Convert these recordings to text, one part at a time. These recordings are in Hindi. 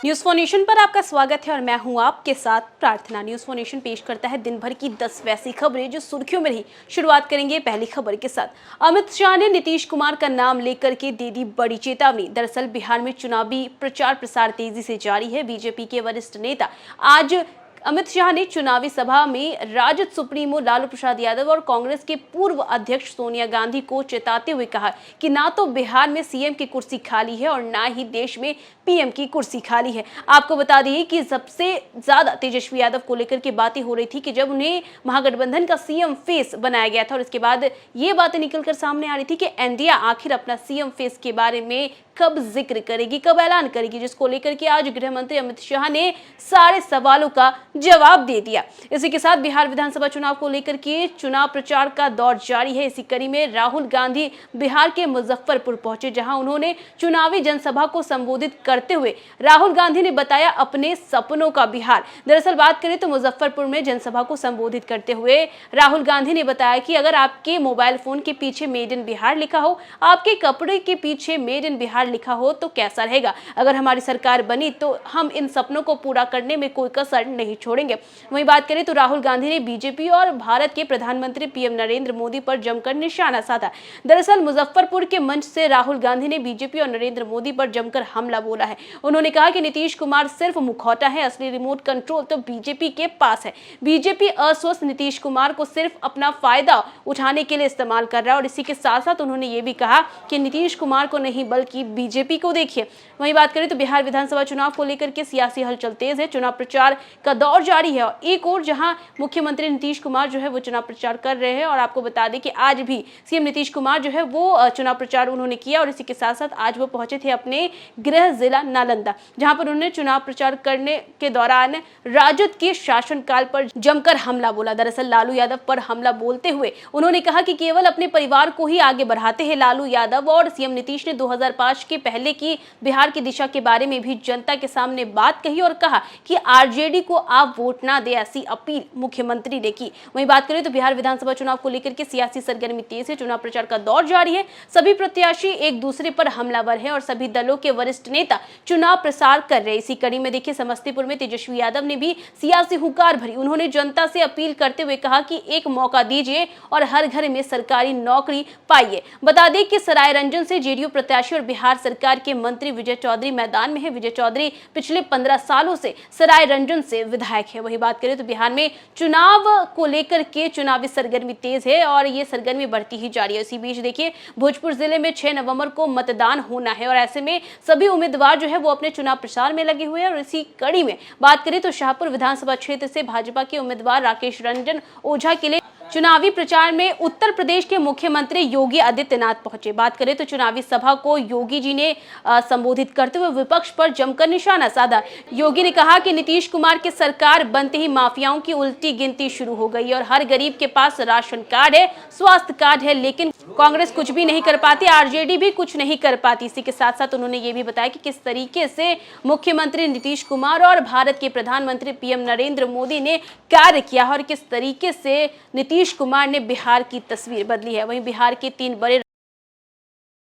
न्यूज फॉर नेशन पर आपका स्वागत है और मैं हूं आपके साथ प्रार्थना। न्यूज फॉर नेशन पेश करता है दिन भर की 10 वैसी खबरें जो सुर्खियों में रही। शुरुआत करेंगे पहली खबर के साथ। अमित शाह ने नीतीश कुमार का नाम लेकर के दे दी बड़ी चेतावनी। दरअसल बिहार में चुनावी प्रचार प्रसार तेजी से जारी है। बीजेपी के वरिष्ठ नेता आज अमित शाह ने चुनावी सभा में राजद सुप्रीमो लालू प्रसाद यादव और कांग्रेस के पूर्व अध्यक्ष सोनिया गांधी को चेताते हुए कहा कि ना तो बिहार में सीएम की कुर्सी खाली है और ना ही देश में पीएम की कुर्सी खाली है। आपको बता दें कि सबसे ज्यादा तेजस्वी यादव को लेकर के बातें हो रही थी कि जब उन्हें महागठबंधन का सीएम फेस बनाया गया था और इसके बाद ये बातें निकलकर सामने आ रही थी कि एनडीए आखिर अपना सीएम फेस के बारे में कब जिक्र करेगी, कब ऐलान करेगी, जिसको लेकर के आज गृह मंत्री अमित शाह ने सारे सवालों का जवाब दे दिया। इसी के साथ बिहार विधानसभा चुनाव को लेकर के चुनाव प्रचार का दौर जारी है। इसी कड़ी में राहुल गांधी बिहार के मुजफ्फरपुर पहुंचे, जहां उन्होंने चुनावी जनसभा को संबोधित करते हुए राहुल गांधी ने बताया अपने सपनों का बिहार। दरअसल बात करें तो मुजफ्फरपुर में जनसभा को संबोधित करते हुए राहुल गांधी ने बताया कि अगर आपके मोबाइल फोन के पीछे मेड इन बिहार लिखा हो, आपके कपड़े के पीछे मेड इन बिहार लिखा हो तो कैसा रहेगा। अगर हमारी सरकार बनी तो हम इन सपनों को पूरा करने में कोई कसर नहीं छोड़ेंगे। वहीं बात करें तो राहुल गांधी ने बीजेपी और भारत के प्रधानमंत्री पीएम नरेंद्र मोदी पर जमकर निशाना साधा। दरअसल मुजफ्फरपुर के मंच से राहुल गांधी ने बीजेपी और नरेंद्र मोदी पर जमकर हमला बोला है। उन्होंने कहा कि नीतीश कुमार सिर्फ मुखौटा है, असली रिमोट कंट्रोल तो बीजेपी के पास है। बीजेपी अस्वस्थ नीतीश कुमार को सिर्फ अपना फायदा उठाने के लिए इस्तेमाल कर रहा है और इसी के साथ साथ उन्होंने ये भी कहा कि नीतीश कुमार को नहीं बल्कि बीजेपी को देखिए। वहीं बात करें तो बिहार विधानसभा चुनाव को लेकर के सियासी हलचल तेज है। चुनाव प्रचार का दौर जारी है और एक और जहां मुख्यमंत्री नीतीश कुमार जो है वो चुनाव प्रचार कर रहे हैं और आपको बता दें कि आज भी सीएम नीतीश कुमार जो है वो चुनाव प्रचार उन्होंने किया और इसी के साथ साथ आज वो पहुंचे थे अपने गृह जिला नालंदा, जहां पर उन्होंने चुनाव प्रचार करने के दौरान राजद के शासनकाल पर जमकर हमला बोला। दरअसल लालू यादव पर हमला बोलते हुए उन्होंने कहा कि केवल अपने परिवार को ही आगे बढ़ाते हैं लालू यादव और सीएम नीतीश ने 2005 के पहले की बिहार की दिशा के बारे में भी जनता के सामने बात कही और कहा कि आरजेडी को आप वोट ना दे, ऐसी अपील मुख्यमंत्री ने की। वहीं बात करें तो बिहार विधानसभा चुनाव को लेकर के सियासी सरगर्मी तेज है। चुनाव प्रचार का दौर जारी है। सभी प्रत्याशी एक दूसरे पर हमलावर हैं और सभी दलों के वरिष्ठ नेता चुनाव प्रसार कर रहे हैं। इसी कड़ी में देखिए समस्तीपुर में तेजस्वी यादव ने भी सियासी हुंकार भरी। उन्होंने जनता से अपील करते हुए कहा कि एक मौका दीजिए और हर घर में सरकारी नौकरी पाइए। बता दें कि सरायरंजन से जेडीयू प्रत्याशी और बिहार सरकार के मंत्री विजय चौधरी मैदान में है। विजय चौधरी पिछले 15 सालों से सरायरंजन से विधायक है। वही बात करें तो बिहार में चुनाव को लेकर के चुनावी सरगर्मी तेज है और ये सरगर्मी बढ़ती ही जा रही है। इसी बीच देखिए भोजपुर जिले में 6 नवंबर को मतदान होना है और ऐसे में सभी उम्मीदवार जो है वो अपने चुनाव प्रचार में लगे हुए हैं और इसी कड़ी में बात करें तो शाहपुर विधानसभा क्षेत्र से भाजपा के उम्मीदवार राकेश रंजन ओझा के लिए चुनावी प्रचार में उत्तर प्रदेश के मुख्यमंत्री योगी आदित्यनाथ पहुंचे। बात करें तो चुनावी सभा को योगी जी ने संबोधित करते हुए विपक्ष पर जमकर निशाना साधा। योगी ने कहा कि नीतीश कुमार की सरकार बनते ही माफियाओं की उल्टी गिनती शुरू हो गई और हर गरीब के पास राशन कार्ड है, स्वास्थ्य कार्ड है, लेकिन कांग्रेस कुछ भी नहीं कर पाती, आरजेडी भी कुछ नहीं कर पाती। इसी के साथ साथ उन्होंने ये भी बताया कि किस तरीके से मुख्यमंत्री नीतीश कुमार और भारत के प्रधानमंत्री पीएम नरेंद्र मोदी ने कार्य किया और किस तरीके से नीतीश कुमार ने बिहार की तस्वीर बदली है। वहीं बिहार के 3 बड़े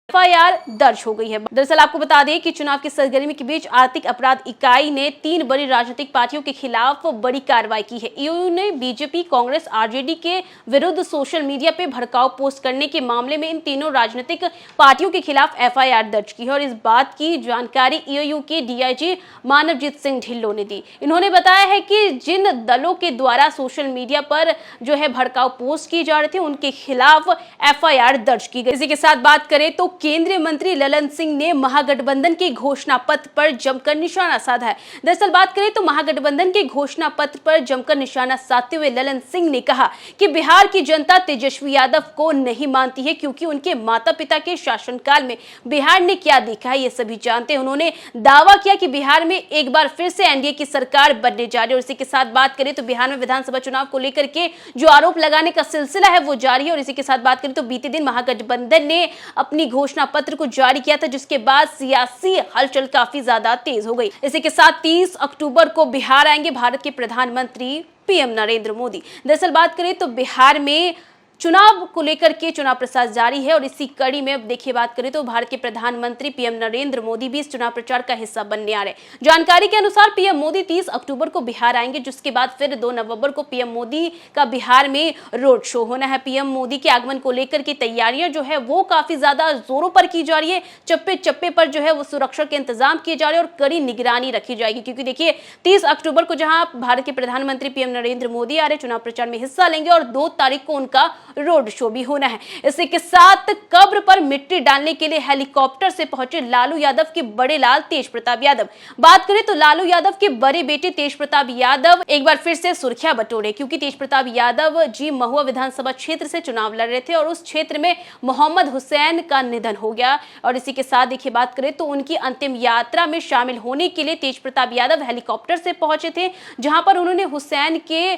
एफआईआर दर्ज हो गई है। दरअसल आपको बता दें कि चुनाव की सरगर्मी के बीच आर्थिक अपराध इकाई ने 3 बड़ी राजनीतिक पार्टियों के खिलाफ बड़ी कार्रवाई की है। ईओयू ने बीजेपी, कांग्रेस, आरजेडी के विरुद्ध सोशल मीडिया पे भड़काऊ पोस्ट करने के मामले में इन तीनों राजनीतिक पार्टियों के खिलाफ एफआईआर दर्ज की है और इस बात की जानकारी ईओयू के डीआईजी मानवजीत सिंह ढिल्लों ने दी। इन्होंने बताया है कि जिन दलों के द्वारा सोशल मीडिया पर जो है भड़काऊ पोस्ट की जा रही थी उनके खिलाफ एफआईआर दर्ज की गई। इसी के साथ बात करें तो केंद्रीय मंत्री ललन सिंह ने महागठबंधन के घोषणा पत्र पर जमकर निशाना साधा है। दरअसल बात करें तो महागठबंधन के घोषणा पत्र पर जमकर निशाना साधते हुए ललन सिंह ने कहा कि बिहार की जनता तेजस्वी यादव को नहीं मानती है क्योंकि उनके माता पिता के शासनकाल में बिहार ने क्या देखा है ये सभी जानते हैं। उन्होंने दावा किया कि बिहार में एक बार फिर से एनडीए की सरकार बनने जा रही है और इसी के साथ बात करें तो बिहार में विधानसभा चुनाव को लेकर के जो आरोप लगाने का सिलसिला है वो जारी है और इसी के साथ बात करें तो बीते दिन महागठबंधन ने अपनी घोषणा पत्र को जारी किया था, जिसके बाद सियासी हलचल काफी ज्यादा तेज हो गई। इसी के साथ 30 अक्टूबर को बिहार आएंगे भारत के प्रधानमंत्री पीएम नरेंद्र मोदी। दरअसल बात करें तो बिहार में चुनाव को लेकर के चुनाव प्रचार जारी है और इसी कड़ी में अब देखिए बात करें तो भारत के प्रधानमंत्री पीएम नरेंद्र मोदी भी इस चुनाव प्रचार का हिस्सा बनने आ रहे हैं। जानकारी के अनुसार पीएम मोदी 30 अक्टूबर को बिहार आएंगे, जिसके बाद फिर 2 नवंबर को पीएम मोदी का बिहार में रोड शो होना है। पीएम मोदी के आगमन को लेकर की तैयारियां जो है वो काफी ज्यादा जोरों पर की जा रही है। चप्पे चप्पे पर जो है वो सुरक्षा के इंतजाम किए जा रहे हैं और कड़ी निगरानी रखी जाएगी, क्योंकि देखिए 30 अक्टूबर को जहां भारत के प्रधानमंत्री पीएम नरेंद्र मोदी आ रहे चुनाव प्रचार में हिस्सा लेंगे और 2 तारीख को उनका रोड शो भी होना है। इसी के साथ कब्र पर मिट्टी डालने के लिए हेलीकॉप्टर से पहुंचे लालू यादव के बड़े लाल तेज प्रताप यादव। बात करें तो लालू यादव के बड़े बेटे तेज प्रताप यादव एक बार फिर से सुर्खियां बटोरे, क्योंकि तेज प्रताप यादव जी महुआ विधानसभा क्षेत्र से चुनाव लड़ रहे थे और उस क्षेत्र में मोहम्मद हुसैन का निधन हो गया। और इसी के साथ देखिए बात करें तो उनकी अंतिम यात्रा में शामिल होने के लिए तेज प्रताप यादव हेलीकॉप्टर से पहुंचे थे, जहां पर उन्होंने हुसैन के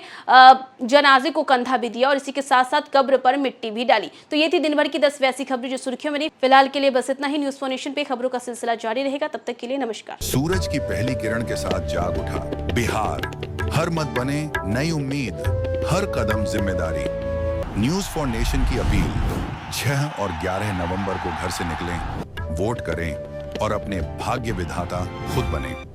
जनाजे को कंधा भी दिया और इसी के साथ साथ कब्र पर मिट्टी भी डाली। तो ये थी दिन भर की 10 वैसी खबरें जो सुर्खियों में रही। फिलहाल के लिए बस इतना ही। न्यूज़4 नेशन पे खबरों का सिलसिला जारी रहेगा, तब तक के लिए नमस्कार। सूरज की पहली किरण के साथ जाग उठा बिहार, हर मत बने नई उम्मीद, हर कदम जिम्मेदारी। न्यूज़4 नेशन की अपील, 6 और 11 नवंबर को घर से निकलें, वोट करें और अपने भाग्य विधाता खुद बने।